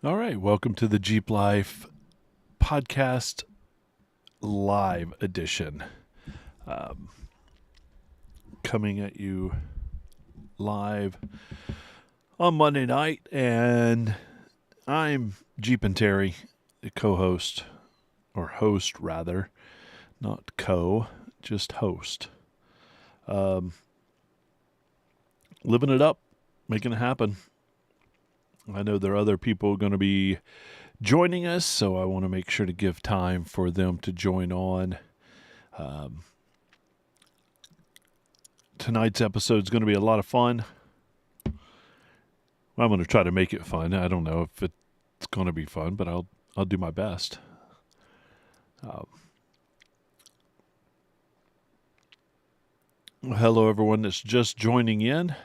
All right, welcome to the Jeep Life podcast live edition. Coming at you live on Monday night, and I'm Jeep and Terry, the co-host, or host rather, not co, just host. Living it up, making it happen. I know there are other people going to be joining us, so I want to make sure to give time for them to join on. Tonight's episode is going to be a lot of fun. I'm going to try to make it fun. I don't know if it's going to be fun, but I'll do my best. Hello, everyone that's just joining in.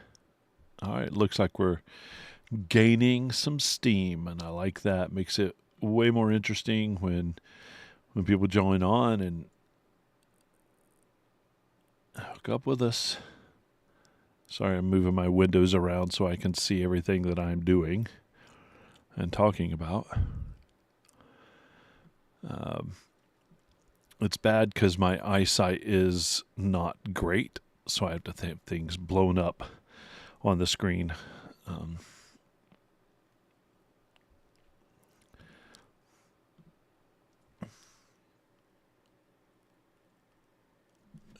All right, looks like we're gaining some steam, and I like that. Makes it way more interesting when people join on and hook up with us. Sorry, I'm moving my windows around so I can see everything that I'm doing and talking about. It's bad because my eyesight is not great, so I have to have things blown up on the screen.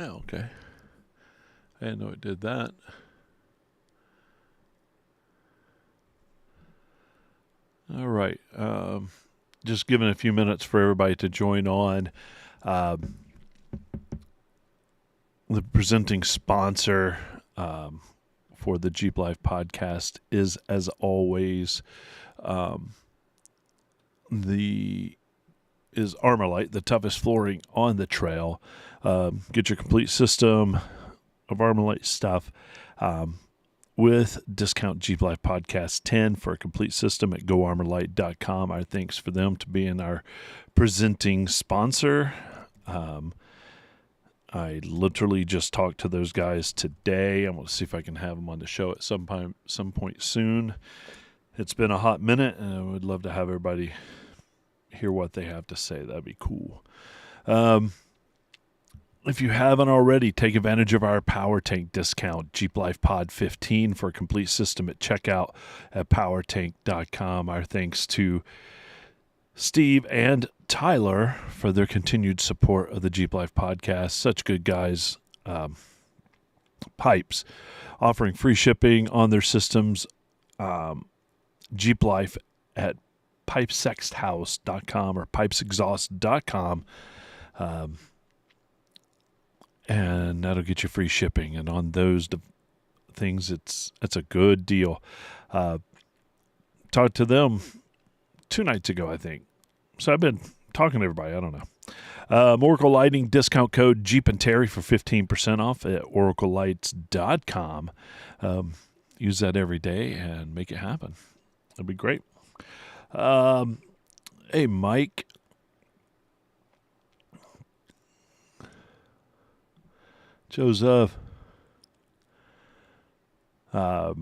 Oh, okay. I didn't know it did that. All right. Just giving a few minutes for everybody to join on. The presenting sponsor for the Jeep Life podcast is, as always, is Armorlite, the toughest flooring on the trail. Get your complete system of Armorlite stuff with discount Jeep Life Podcast 10 for a complete system at goarmorlite.com. Our thanks for them to being our presenting sponsor. I literally just talked to those guys today. I'm going to see if I can have them on the show at some point soon. It's been a hot minute, and I would love to have everybody hear what they have to say. That'd be cool. If you haven't already, take advantage of our Power Tank discount, Jeep Life Pod 15 for a complete system at checkout at powertank.com. Our thanks to Steve and Tyler for their continued support of the Jeep Life podcast. Such good guys. Pipes offering free shipping on their systems. Jeep Life at pipesexthouse.com or pipesexhaust.com. And that'll get you free shipping. And on those things, it's a good deal. Talked to them 2 nights ago, I think. So I've been talking to everybody. I don't know. Oracle Lighting discount code Jeep and Terry for 15% off at oraclelights.com. Use that every day and make it happen. That'd be great. Hey, Mike. Joseph. I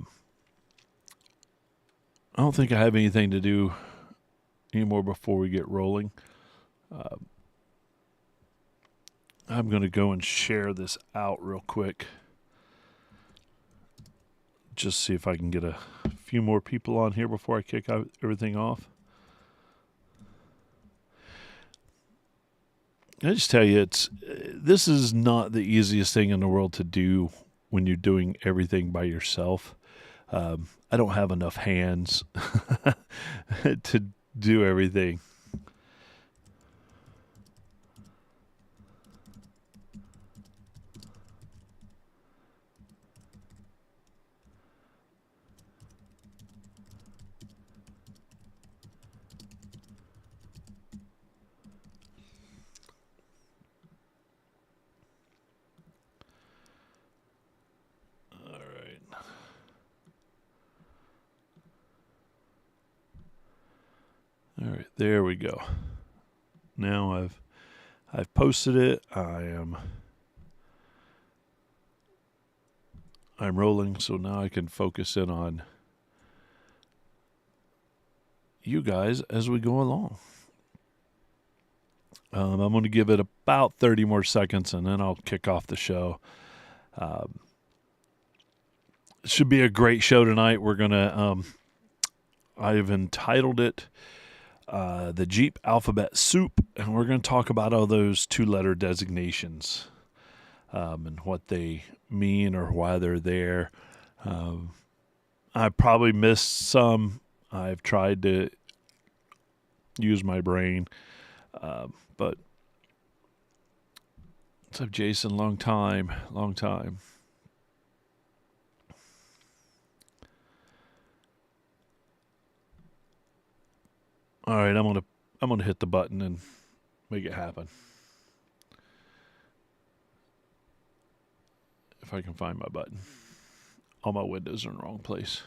don't think I have anything to do anymore before we get rolling. I'm going to go and share this out real quick. Just see if I can get a few more people on here before I kick everything off. I just tell you, this is not the easiest thing in the world to do when you're doing everything by yourself. I don't have enough hands to do everything. All right, there we go. Now I've posted it. I'm rolling, so now I can focus in on you guys as we go along. I'm going to give it about 30 more seconds, and then I'll kick off the show. It should be a great show tonight. We're going to, I've entitled it The Jeep Alphabet Soup, and we're going to talk about all those two-letter designations and what they mean or why they're there. I probably missed some. I've tried to use my brain, but what's up, Jason? Long time. All right, I'm gonna hit the button and make it happen. If I can find my button. All my windows are in the wrong place.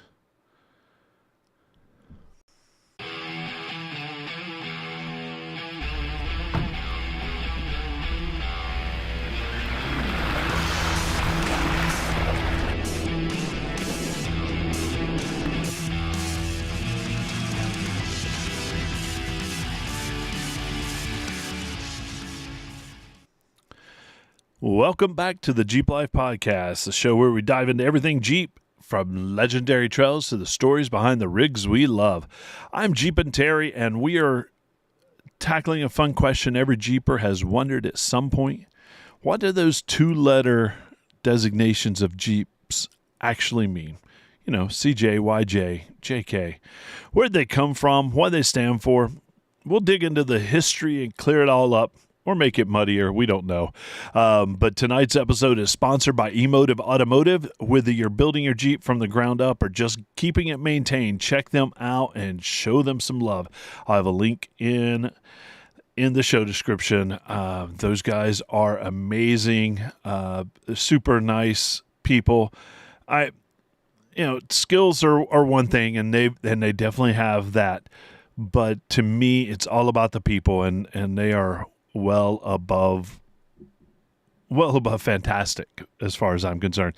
Welcome back to the Jeep Life Podcast, the show where we dive into everything Jeep, from legendary trails to the stories behind the rigs we love. I'm Jeepin' Terry, and we are tackling a fun question every Jeeper has wondered at some point. What do those two-letter designations of Jeeps actually mean? You know, CJ, YJ, JK. Where'd they come from? What they stand for? We'll dig into the history and clear it all up. Or make it muddier, we don't know. But tonight's episode is sponsored by Emotive Automotive. Whether you're building your Jeep from the ground up or just keeping it maintained, check them out and show them some love. I'll have a link in the show description. Those guys are amazing, super nice people. Skills are one thing, and they definitely have that. But to me, it's all about the people, and they are well above fantastic as far as I'm concerned.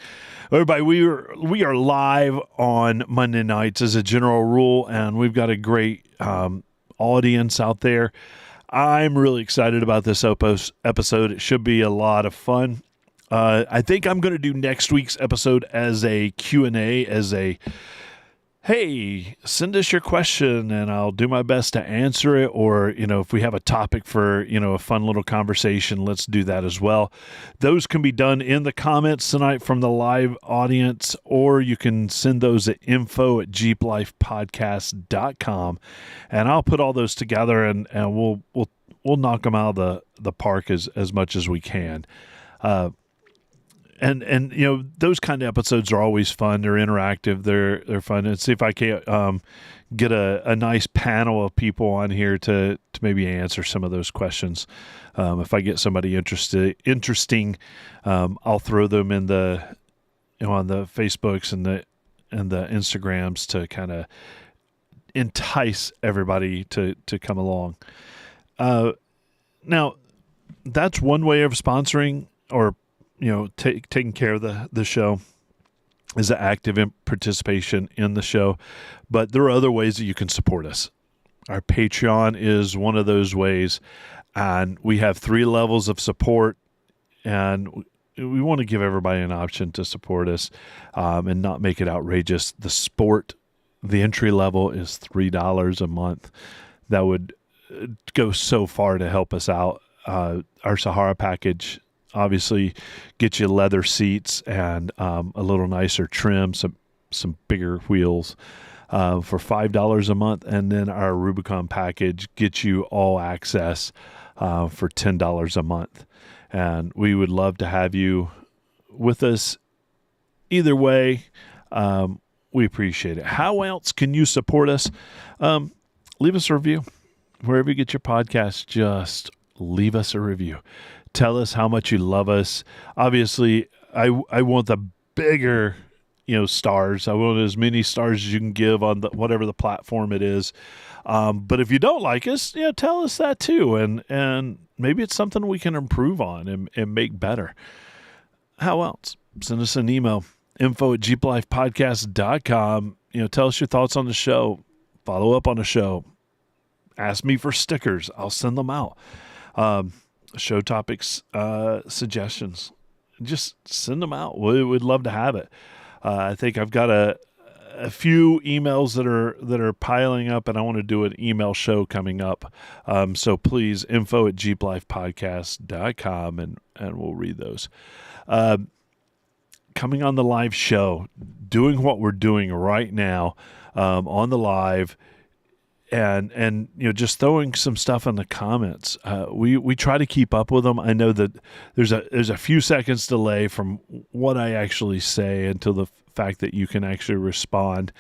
Everybody, we are live on Monday nights as a general rule, and we've got a great audience out there. I'm really excited about this episode. It should be a lot of fun. I think I'm going to do next week's episode as a Q&A, as a hey, send us your question and I'll do my best to answer it. Or, if we have a topic for, a fun little conversation, let's do that as well. Those can be done in the comments tonight from the live audience, or you can send those at info@jeeplifepodcast.com, and I'll put all those together and we'll knock them out of the park as much as we can. And those kind of episodes are always fun. They're interactive. They're fun. And see if I can get a nice panel of people on here to maybe answer some of those questions. If I get somebody interesting, I'll throw them in the on the Facebooks and the Instagrams to kind of entice everybody to come along. Now, that's one way of sponsoring or taking care of the show, is the active participation in the show. But there are other ways that you can support us. Our Patreon is one of those ways, and we have 3 levels of support, and we want to give everybody an option to support us and not make it outrageous. The entry level is $3 a month. That would go so far to help us out. Our Sahara package obviously get you leather seats and a little nicer trim, some bigger wheels for $5 a month. And then our Rubicon package gets you all access for $10 a month. And we would love to have you with us either way. We appreciate it. How else can you support us? Leave us a review. Wherever you get your podcast, just leave us a review. Tell us how much you love us. Obviously, I want the bigger, stars. I want as many stars as you can give on whatever the platform it is. But if you don't like us, tell us that too. And maybe it's something we can improve on and make better. How else? Send us an email, info@jeeplifepodcast.com. Tell us your thoughts on the show. follow up on a show, ask me for stickers. I'll send them out. Show topics, suggestions, just send them out. We'd love to have it. I think I've got a few emails that are piling up, and I want to do an email show coming up. So please, info@jeeplifepodcast.com, and we'll read those. Coming on the live show, doing what we're doing right now, on the live, and just throwing some stuff in the comments. We try to keep up with them. I know that there's a few seconds delay from what I actually say until the fact that you can actually respond.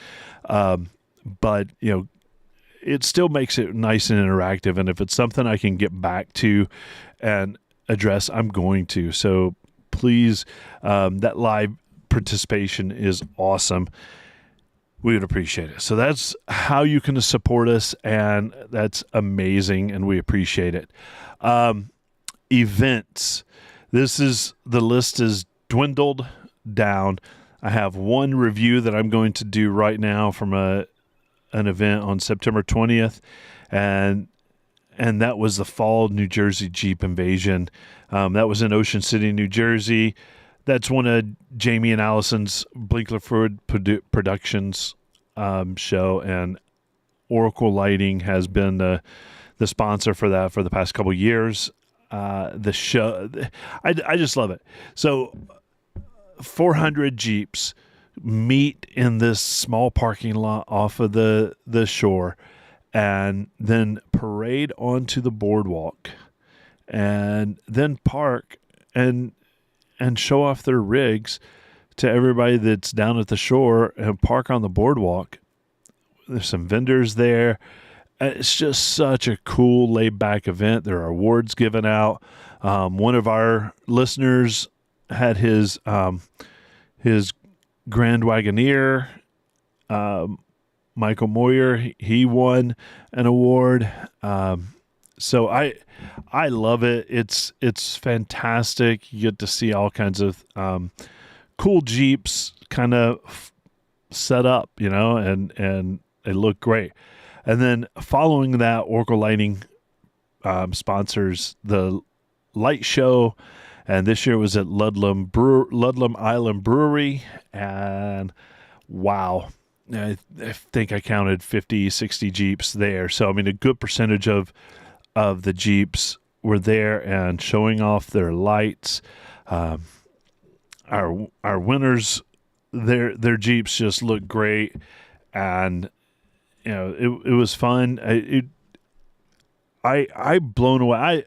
But it still makes it nice and interactive. And if it's something I can get back to and address, I'm going to. So please, that live participation is awesome. We would appreciate it. So that's how you can support us, and that's amazing, and we appreciate it. Events. The list is dwindled down. I have one review that I'm going to do right now from an event on September 20th, and that was the Fall New Jersey Jeep Invasion. That was in Ocean City, New Jersey. That's one of Jamie and Allison's Blinklerford Productions show, and Oracle Lighting has been the sponsor for that for the past couple years. The show, I just love it. So 400 Jeeps meet in this small parking lot off of the shore, and then parade onto the boardwalk, and then park and show off their rigs to everybody that's down at the shore, and park on the boardwalk. There's some vendors there. It's just such a cool, laid-back event. There are awards given out. One of our listeners had his Grand Wagoneer, Michael Moyer. He won an award. So I love it. It's fantastic. You get to see all kinds of cool Jeeps kind of set up, and they look great. And then following that, Oracle Lighting sponsors the light show, and this year it was at Ludlam Island Brewery, and wow, I think I counted 50, 60 Jeeps there. So, I mean, a good percentage of the Jeeps were there and showing off their lights. Our winners, their Jeeps just look great, and it was fun. I'm blown away.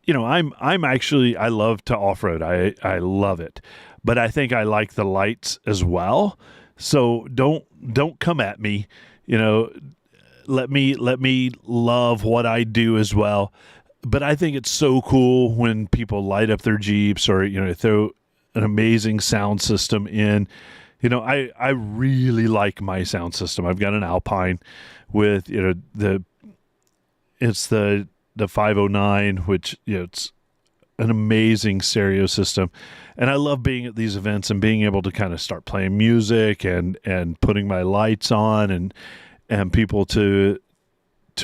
I'm actually, I love to off-road. I love it, but I think I like the lights as well. So don't come at me. Let me love what I do as well. But I think it's so cool when people light up their Jeeps, or throw an amazing sound system in. I really like my sound system. I've got an Alpine with the 509, which it's an amazing stereo system, and I love being at these events and being able to kind of start playing music and putting my lights on and people to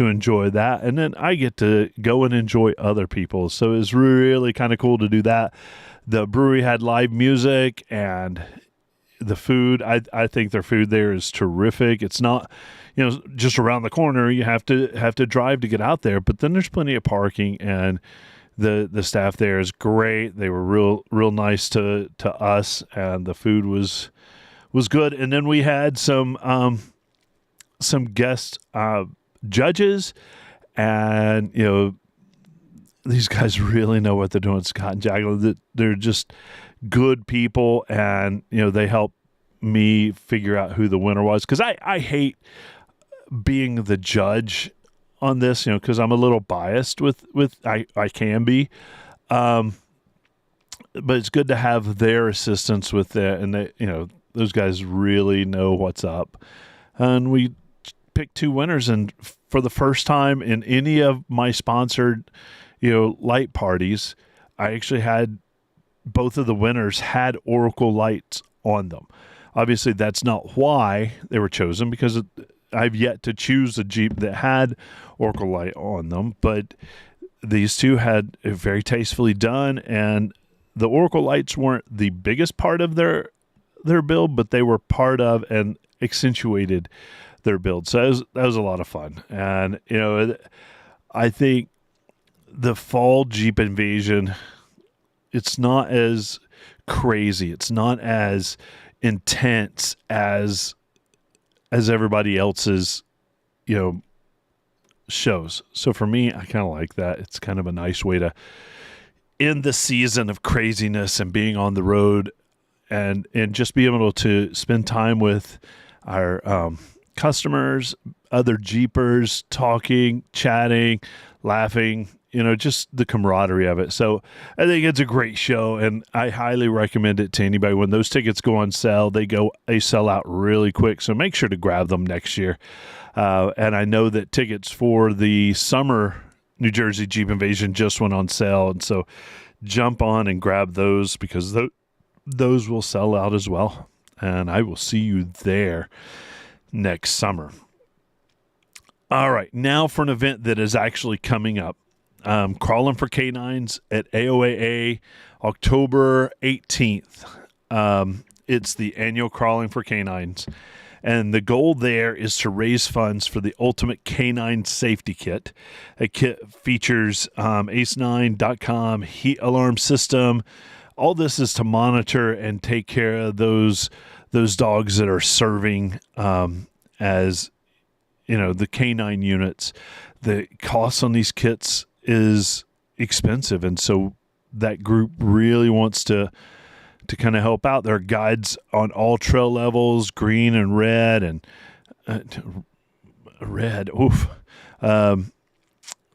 enjoy that, and then I get to go and enjoy other people. So it's really kind of cool to do that. The brewery had live music, and the food, I think their food there is terrific. It's not, just around the corner. You have to drive to get out there, but then there's plenty of parking, and the staff there is great. They were real nice to us, and the food was good. And then we had some guest judges, and these guys really know what they're doing. Scott and Jacqueline, they're just good people, and they help me figure out who the winner was, because I hate being the judge on this, because I'm a little biased with I can be, but it's good to have their assistance with that, and they, those guys really know what's up. And we picked two winners, and for the first time in any of my sponsored light parties, I actually had both of the winners had Oracle lights on them. Obviously, that's not why they were chosen, because I've yet to choose a Jeep that had Oracle Light on them, but these two had it very tastefully done, and the Oracle Lights weren't the biggest part of their build, but they were part of and accentuated their build. So that was a lot of fun. And, I think the fall Jeep Invasion, it's not as crazy. It's not as intense as everybody else's, shows. So for me, I kind of like that. It's kind of a nice way to end the season of craziness and being on the road and just be able to spend time with our customers, other Jeepers, talking, chatting, laughing, just the camaraderie of it. So I think it's a great show, and I highly recommend it to anybody. When those tickets go on sale, they sell out really quick. So make sure to grab them next year. And I know that tickets for the summer New Jersey Jeep Invasion just went on sale. And so jump on and grab those, because those will sell out as well. And I will see you there next summer. All right, now for an event that is actually coming up. Crawling for Canines at AOAA, October 18th. It's the annual Crawling for Canines. And the goal there is to raise funds for the Ultimate Canine Safety Kit. A kit features ACE9.com, heat alarm system. All this is to monitor and take care of those dogs that are serving as, the canine units. The cost on these kits is expensive, and so that group really wants to kind of help out. There are guides on all trail levels, green and red, and red. Oof.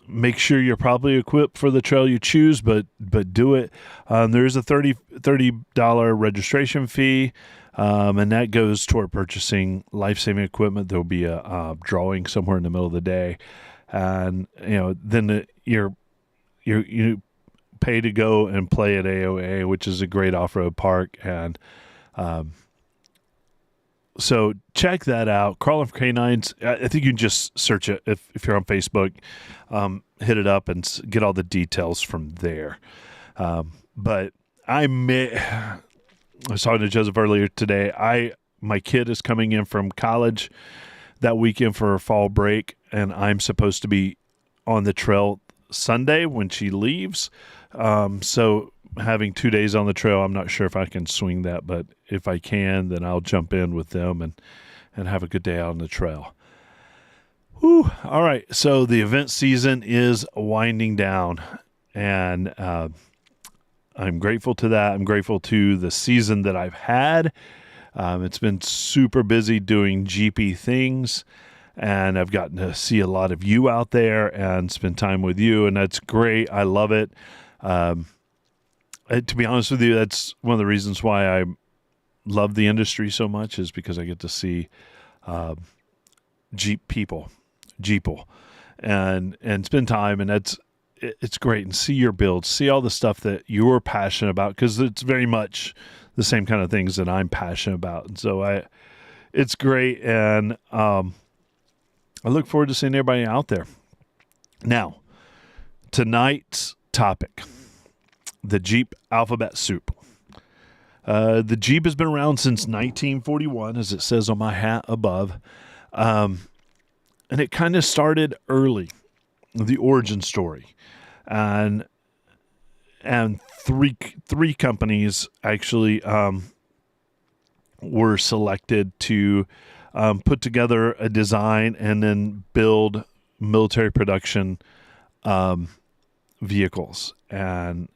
Make sure you're probably equipped for the trail you choose, but do it. There is a $30 registration fee, and that goes toward purchasing life-saving equipment. There'll be a drawing somewhere in the middle of the day, and then you pay to go and play at AOA, which is a great off-road park. And so check that out. Crawling for Canines. I think you can just search it if you're on Facebook. Hit it up and get all the details from there. But I was talking to Joseph earlier today. My kid is coming in from college that weekend for her fall break, and I'm supposed to be on the trail Sunday when she leaves. So having 2 days on the trail, I'm not sure if I can swing that, but if I can, then I'll jump in with them and have a good day out on the trail. Whew. All right. So the event season is winding down, and I'm grateful to that. I'm grateful to the season that I've had. It's been super busy doing GP things, and I've gotten to see a lot of you out there and spend time with you, and that's great. I love it. To be honest with you, that's one of the reasons why I love the industry so much, is because I get to see Jeeple, and spend time, and it's great, and see your builds, see all the stuff that you're passionate about, because it's very much the same kind of things that I'm passionate about. And so it's great, and I look forward to seeing everybody out there. Now, tonight's topic, the Jeep Alphabet Soup. The Jeep has been around since 1941, as it says on my hat above. And it kind of started early, the origin story. And three companies actually were selected to put together a design and then build military production vehicles. And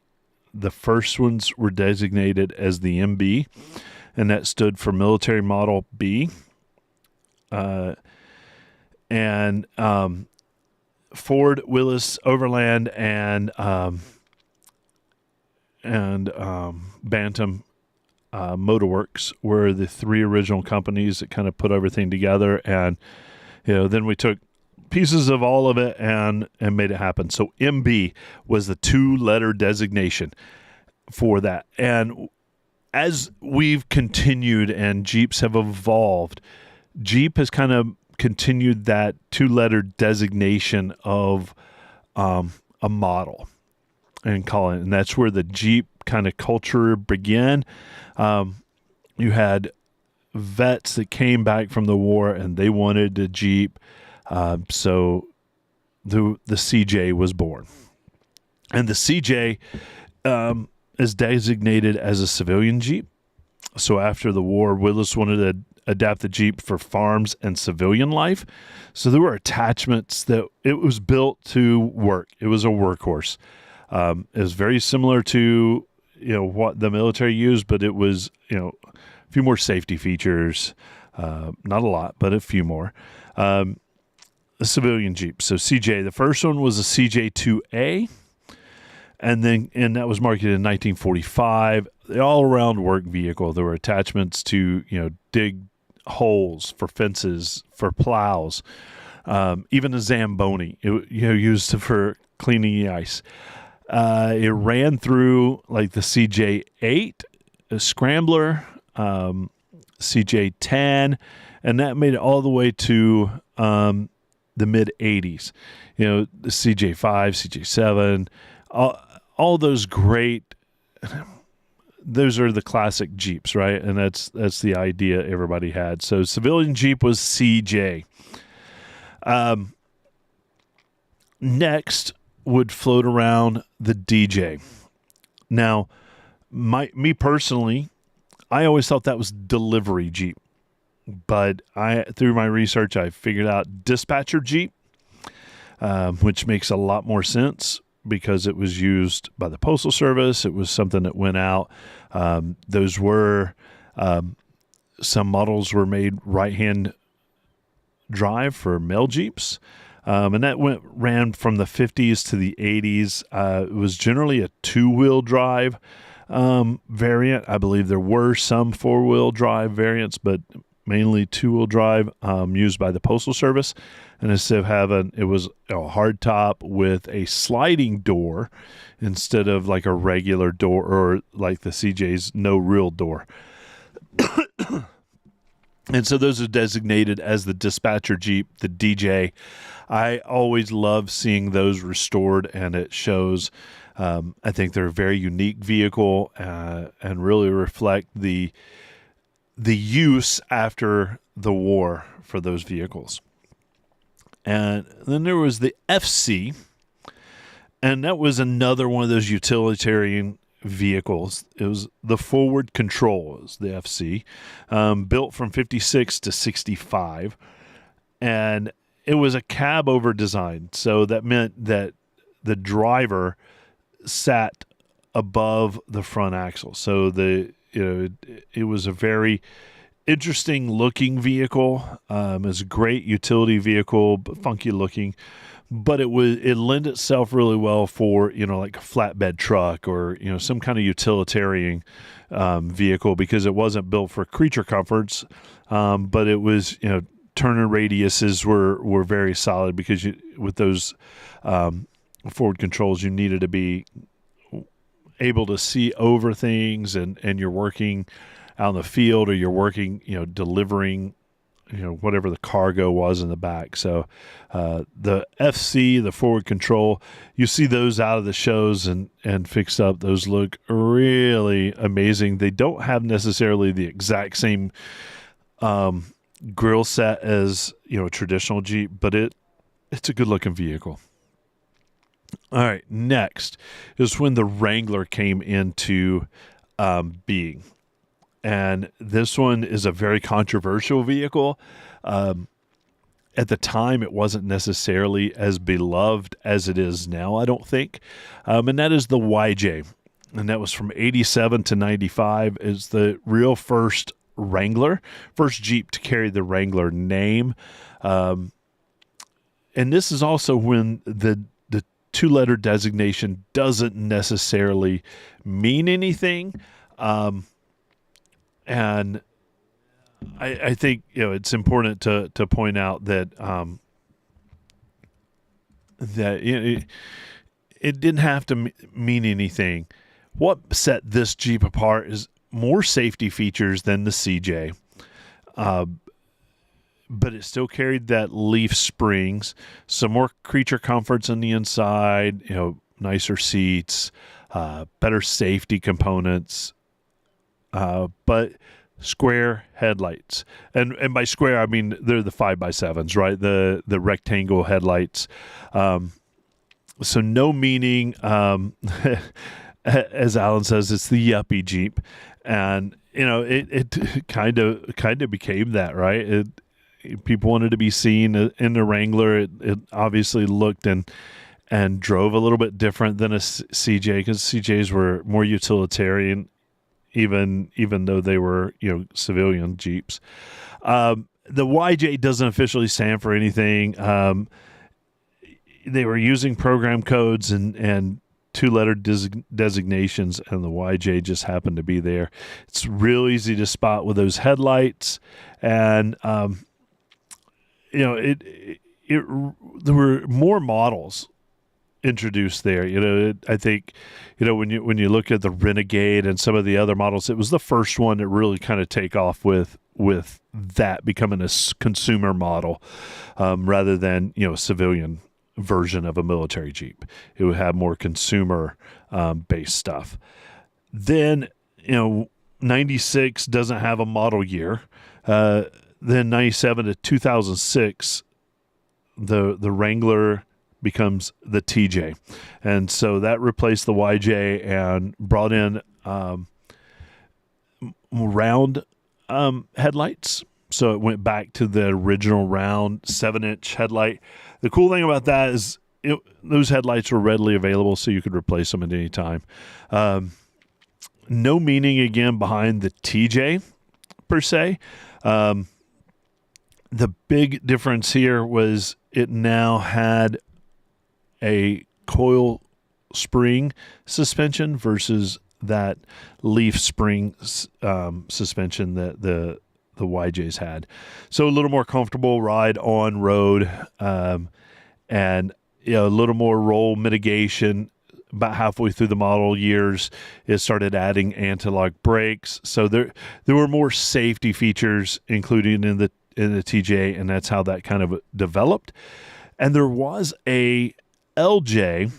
the first ones were designated as the MB, and that stood for Military Model B. And Ford, Willis, Overland, and Bantam Motorworks were the three original companies that kind of put everything together. And then we took pieces of all of it and made it happen. So MB was the 2-letter designation for that. And as we've continued and Jeeps have evolved, Jeep has kind of continued that 2-letter designation of a model and call it, and that's where the Jeep kind of culture began. You had vets that came back from the war and they wanted a Jeep, so the CJ was born, and the CJ is designated as a civilian Jeep. So after the war, Willis wanted to adapt the Jeep for farms and civilian life. So there were attachments that it was built to work. It was a workhorse. It was very similar to, what the military used, but it was, a few more safety features. Not a lot, but a few more. A civilian Jeep. So CJ, the first one was a CJ2A. And that was marketed in 1945. The all-around work vehicle. There were attachments to, dig holes for fences, for plows, even a Zamboni, used for cleaning the ice. It ran through like the CJ8, a Scrambler, CJ10, and that made it all the way to the mid-'80s. The CJ5, CJ7, all those great. Those are the classic Jeeps, right? And that's the idea everybody had. So civilian Jeep was CJ. Next would float around the DJ. Now, me personally, I always thought that was delivery Jeep, but through my research I figured out dispatcher Jeep, which makes a lot more sense, because it was used by the Postal Service. It was something that went out. Those were, some models were made right-hand drive for mail Jeeps. And that ran from the 50s to the 80s. It was generally a 2-wheel drive variant. I believe there were some 4-wheel drive variants, but mainly 2-wheel drive, used by the Postal Service. And instead of having, it was a hardtop with a sliding door instead of like a regular door, or like the CJ's no real door. And so those are designated as the dispatcher Jeep, the DJ. I always love seeing those restored, and it shows, I think they're a very unique vehicle, and really reflect the use after the war for those vehicles. And then there was the FC, and that was another one of those utilitarian vehicles. It was the forward control, is the FC, built from 56 to 65, and it was a cab over design. So that meant that the driver sat above the front axle. So it was a very interesting looking vehicle. It was a great utility vehicle, but funky looking. But it lent itself really well for, like a flatbed truck, or, some kind of utilitarian vehicle, because it wasn't built for creature comforts. But it was, turning radiuses were very solid, because with those forward controls, you needed to be able to see over things, and you're working out in the field, or you're working, delivering, whatever the cargo was in the back. So the FC, the forward control, you see those out of the shows and fixed up. Those look really amazing. They don't have necessarily the exact same grill set as, a traditional Jeep, but it's a good looking vehicle. All right, next is when the Wrangler came into being. And this one is a very controversial vehicle. At the time, it wasn't necessarily as beloved as it is now, I don't think. And that is the YJ. And that was from 87 to 95. Is the real first Wrangler, first Jeep to carry the Wrangler name. And this is also when the 2-letter designation doesn't necessarily mean anything. And I think, it's important to point out that it didn't have to mean anything. What set this Jeep apart is more safety features than the CJ. but it still carried that leaf springs, some more creature comforts on the inside, nicer seats, better safety components, but square headlights. And by square, I mean they're the 5x7s, right? The rectangle headlights. So no meaning, as Alan says, it's the yuppie Jeep. And, it kind of became that, right? People wanted to be seen in the Wrangler. It obviously looked and drove a little bit different than a CJ, because CJs were more utilitarian, even though they were civilian Jeeps. The YJ doesn't officially stand for anything. They were using program codes and two-letter designations, and the YJ just happened to be there. It's real easy to spot with those headlights, and there were more models introduced there. I think when you look at the Renegade and some of the other models, it was the first one to really kind of take off with that becoming a consumer model, rather than a civilian version of a military Jeep. It would have more consumer based stuff. Then 96 doesn't have a model year. Then 97 to 2006, the Wrangler becomes the TJ, and so that replaced the YJ and brought in round headlights. So it went back to the original round 7-inch headlight. The cool thing about that is those headlights were readily available, so you could replace them at any time. No meaning again behind the TJ per se. The big difference here was it now had a coil spring suspension versus that leaf spring suspension that the YJs had. So a little more comfortable ride on road, and a little more roll mitigation. About halfway through the model years, it started adding anti-lock brakes. So there were more safety features included in the TJ, and that's how that kind of developed. And there was a LJ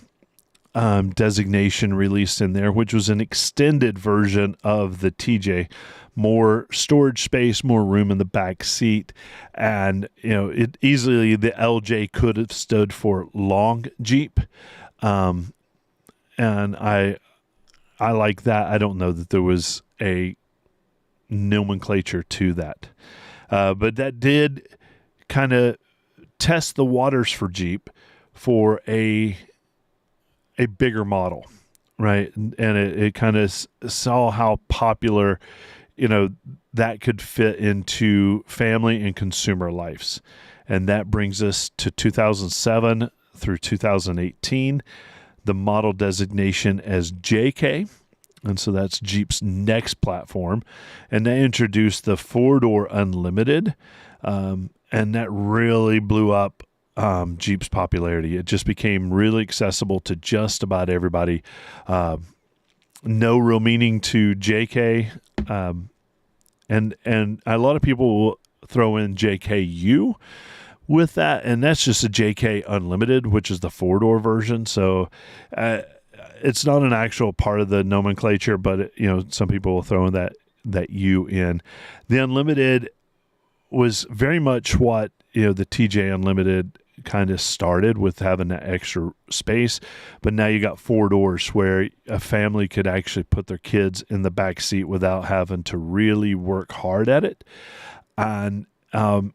designation released in there, which was an extended version of the TJ, more storage space, more room in the back seat, and it easily, the LJ could have stood for long Jeep, and I like that. I don't know that there was a nomenclature to that, but that did kind of test the waters for Jeep for a bigger model, right? And it kind of saw how popular, that could fit into family and consumer lives. And that brings us to 2007 through 2018, the model designation as JK. And so that's Jeep's next platform. And they introduced the 4-door Unlimited, and that really blew up Jeep's popularity. It just became really accessible to just about everybody. No real meaning to JK, and a lot of people will throw in JKU with that, and that's just a JK Unlimited, which is the 4-door version. So it's not an actual part of the nomenclature, but some people will throw in that U in. The Unlimited was very much what the TJ Unlimited kind of started with, having that extra space, but now you got 4 doors where a family could actually put their kids in the back seat without having to really work hard at it. And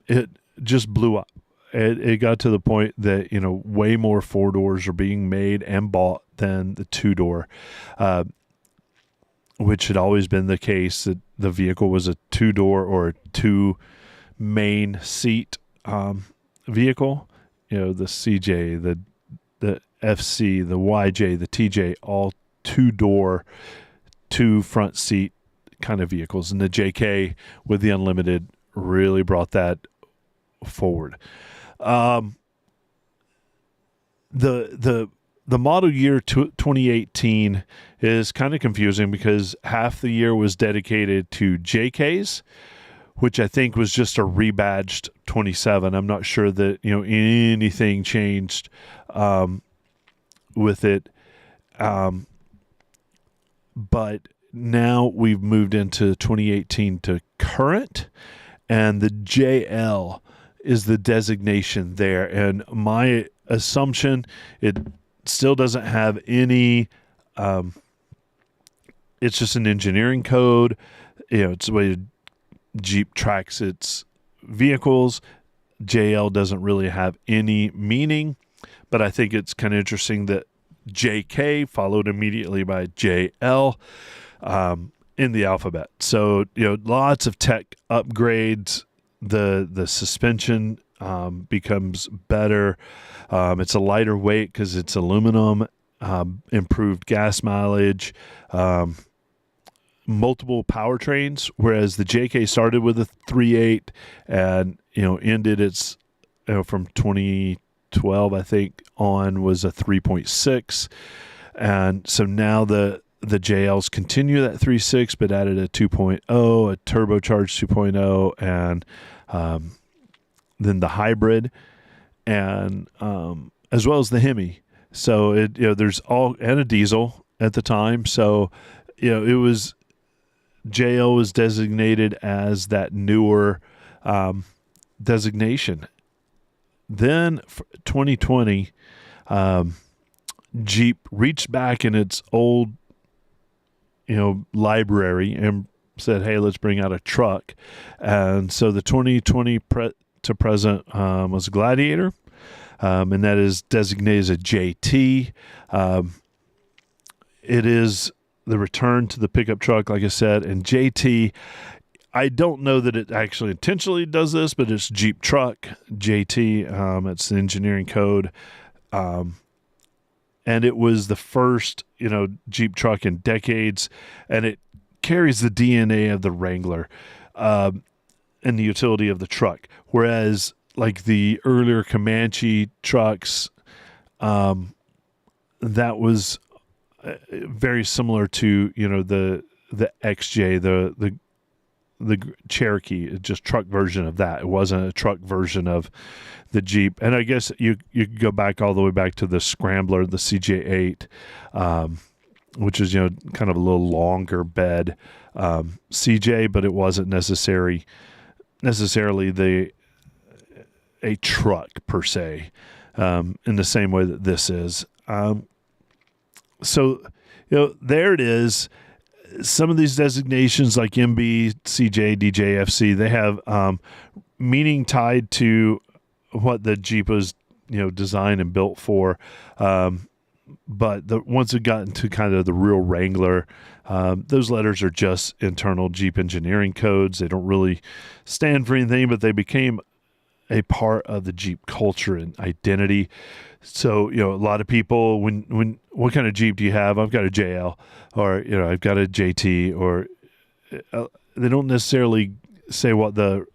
it just blew up. It got to the point that way more 4 doors are being made and bought than the 2-door, which had always been the case, that the vehicle was a 2-door or a 2 main seat vehicle. The CJ, the FC, the YJ, the TJ, all 2-door, 2 front seat kind of vehicles. And the JK with the Unlimited really brought that forward. The model year 2018 is kind of confusing because half the year was dedicated to JKs, which I think was just a rebadged 27. I'm not sure that, anything changed with it. But now we've moved into 2018 to current, and the JL is the designation there. And my assumption, it still doesn't have any, it's just an engineering code. It's the way Jeep tracks its vehicles. JL doesn't really have any meaning, but I think it's kind of interesting that JK followed immediately by JL in the alphabet. So, lots of tech upgrades. The suspension becomes better. It's a lighter weight because it's aluminum, improved gas mileage, multiple powertrains, whereas the JK started with a 3.8 and, ended its, from 2012, I think, on was a 3.6. And so now the JLs continue that 3.6, but added a 2.0, a turbocharged 2.0, and then the hybrid, and as well as the Hemi. So there's and a diesel at the time. So it was JL was designated as that newer designation. Then 2020, Jeep reached back in its old, library and said, "Hey, let's bring out a truck." And so the 2020 to present was a Gladiator, and that is designated as a JT. It is the return to the pickup truck, like I said, and JT. I don't know that it actually intentionally does this, but it's Jeep truck, JT. It's the engineering code. And it was the first, Jeep truck in decades, and it carries the DNA of the Wrangler and the utility of the truck. Whereas, like the earlier Comanche trucks, that was very similar to, the XJ, the Cherokee, just truck version of that. It wasn't a truck version of the Jeep. And I guess you could go back all the way back to the Scrambler, the CJ8, which is, kind of a little longer bed CJ, but it wasn't necessarily a truck per se, in the same way that this is. So, there it is. Some of these designations like MB, CJ, DJ, FC, they have meaning tied to what the Jeep was, designed and built for. But once it got into kind of the real Wrangler, those letters are just internal Jeep engineering codes. They don't really stand for anything, but they became a part of the Jeep culture and identity. So, a lot of people, when what kind of Jeep do you have? I've got a JL, or, I've got a JT, or they don't necessarily say what the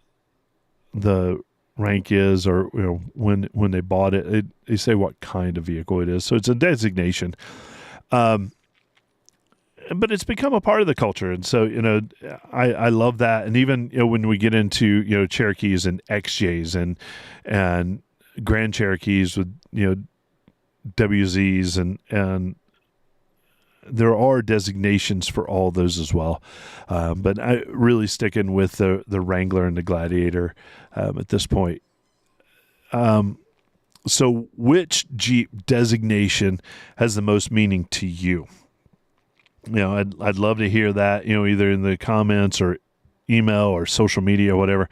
rank is, or, when they bought it, they say what kind of vehicle it is. So it's a designation. But it's become a part of the culture. And so, I love that. And even, when we get into, Cherokees and XJs and Grand Cherokees with, WZs and there are designations for all those as well. But I really sticking with the Wrangler and the Gladiator, at this point. So which Jeep designation has the most meaning to you? I'd love to hear that, either in the comments or email or social media or whatever.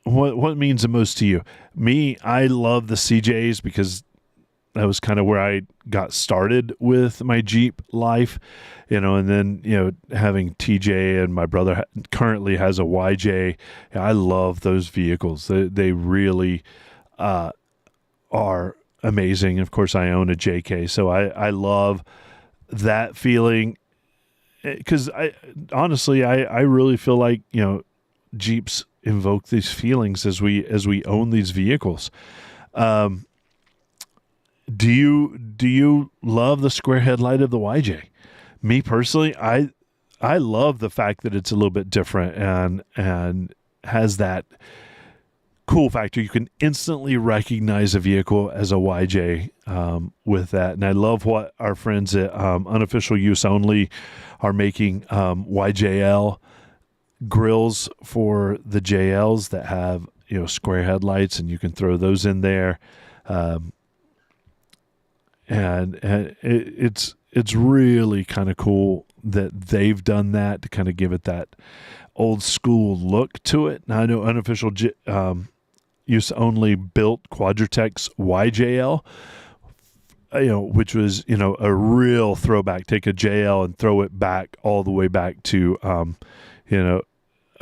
What means the most to you? Me, I love the CJs because that was kind of where I got started with my Jeep life, and then, having TJ, and my brother currently has a YJ. I love those vehicles. They really are amazing. Of course, I own a JK, so I love that feeling, because I really feel like, Jeeps invoke these feelings as we own these vehicles. Do you love the square headlight of the YJ? Me personally, I I love the fact that it's a little bit different and has that cool factor. You can instantly recognize a vehicle as a YJ with that. And I love what our friends at Unofficial Use Only are making YJL grills for the JLs that have, square headlights, and you can throw those in there. And it's really kind of cool that they've done that to kind of give it that old school look to it. Now I know Unofficial Use Only built Quadratec's YJL, which was, a real throwback. Take a JL and throw it back all the way back to,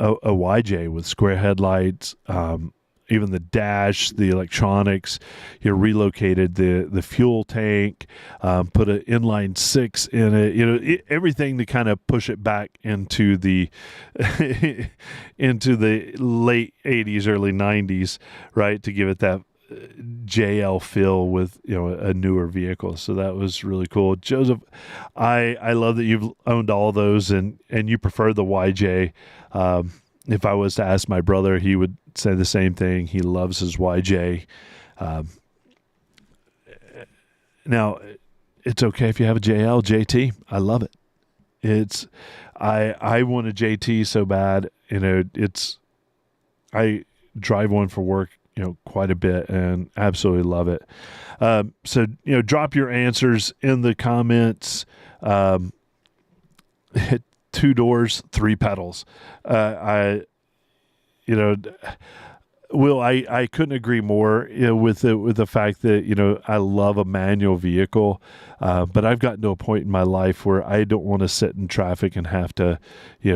a YJ with square headlights, even the dash, the electronics. You relocated the fuel tank, put an inline 6 in it. Everything to kind of push it back into the into the late 80s, early 90s, right? To give it that JL feel with a newer vehicle. So that was really cool. Joseph, I love that you've owned all those and you prefer the YJ. If I was to ask my brother, he would say the same thing. He loves his YJ. Now, it's okay if you have a JL, JT. I love it. I want a JT so bad. I drive one for work, quite a bit and absolutely love it. So, drop your answers in the comments. Hit 2 doors, 3 pedals. Will, I couldn't agree more with the fact that, I love a manual vehicle, but I've gotten to a point in my life where I don't want to sit in traffic and have to,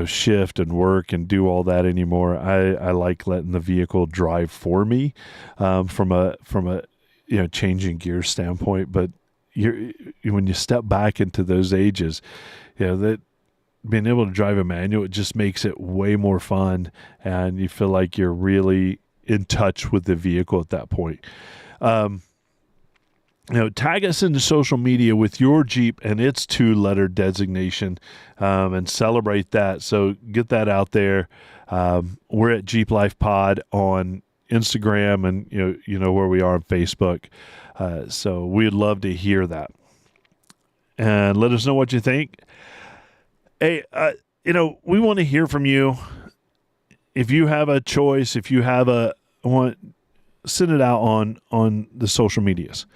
shift and work and do all that anymore. I like letting the vehicle drive for me, from a changing gear standpoint. But when you step back into those ages, that being able to drive a manual, it just makes it way more fun, and you feel like you're really in touch with the vehicle at that point. Tag us into social media with your Jeep and its 2-letter designation, and celebrate that. So get that out there. We're at Jeep Life Pod on Instagram, and you know where we are on Facebook. So we'd love to hear that, and let us know what you think. Hey, we want to hear from you. If you have a choice, if you have send it out on the social medias.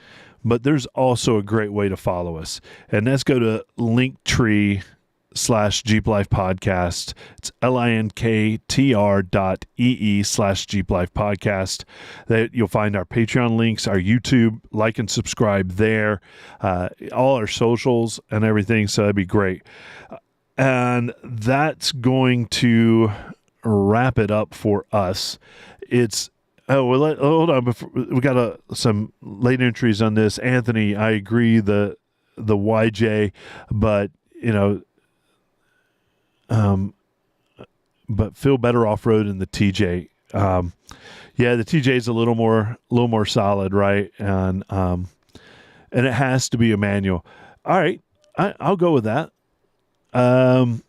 But there's also a great way to follow us, and that's go to Linktree/Jeep Life Podcast. It's linktr.ee/Jeep Life Podcast. That you'll find our Patreon links, our YouTube, like and subscribe there, all our socials and everything. So that'd be great. And that's going to wrap it up for us. Hold on. We got some late entries on this. Anthony, I agree, the YJ, but but feel better off road in the TJ. The TJ is a little more solid, right? And it has to be a manual. All right, I'll go with that. The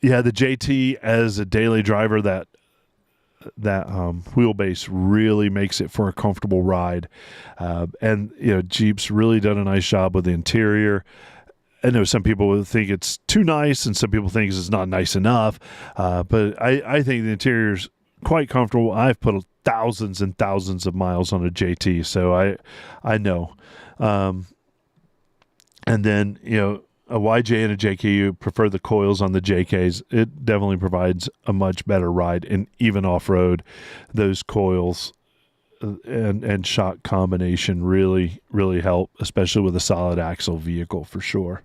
JT as a daily driver, that wheelbase really makes it for a comfortable ride. And Jeep's really done a nice job with the interior. I know some people would think it's too nice, and some people think it's not nice enough. But I think the interior's quite comfortable. I've put thousands and thousands of miles on a JT, so I know. And then a YJ and a JKU, prefer the coils on the JKs. It definitely provides a much better ride, and even off-road, those coils and shock combination really, really help, especially with a solid axle vehicle for sure.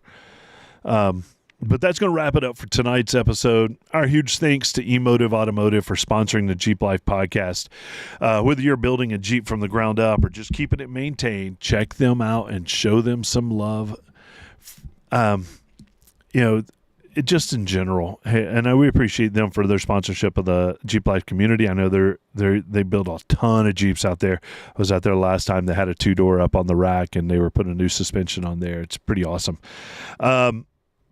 But that's going to wrap it up for tonight's episode. Our huge thanks to Emotive Automotive for sponsoring the Jeep Life Podcast. Whether you're building a Jeep from the ground up or just keeping it maintained, check them out and show them some love. Just in general, and we appreciate them for their sponsorship of the Jeep Life community. I know they build a ton of Jeeps out there. I was out there last time. They had a 2-door up on the rack, and they were putting a new suspension on there. It's pretty awesome.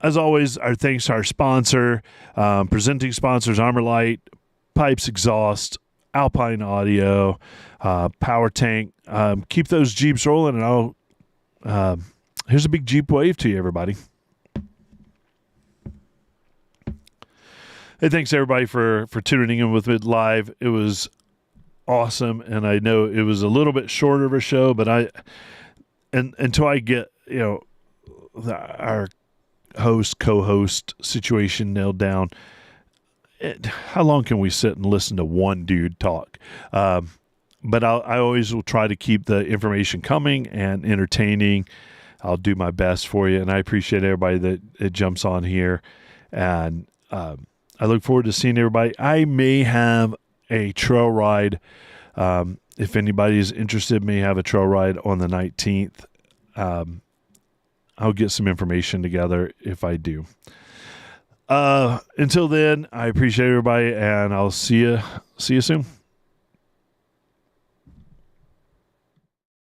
as always, our thanks to our sponsor, presenting sponsors, Armorlite, Pipes Exhaust, Alpine Audio, Power Tank. Keep those Jeeps rolling, and I'll here's a big Jeep wave to you, everybody. Hey, thanks everybody for tuning in with me live. It was awesome, and I know it was a little bit shorter of a show, but until I get our co-host situation nailed down. How long can we sit and listen to one dude talk? But I always will try to keep the information coming and entertaining. I'll do my best for you, and I appreciate everybody that jumps on here. And I look forward to seeing everybody. I may have a trail ride. If anybody is interested, may have a trail ride on the 19th. I'll get some information together if I do. Until then, I appreciate everybody, and I'll see you soon.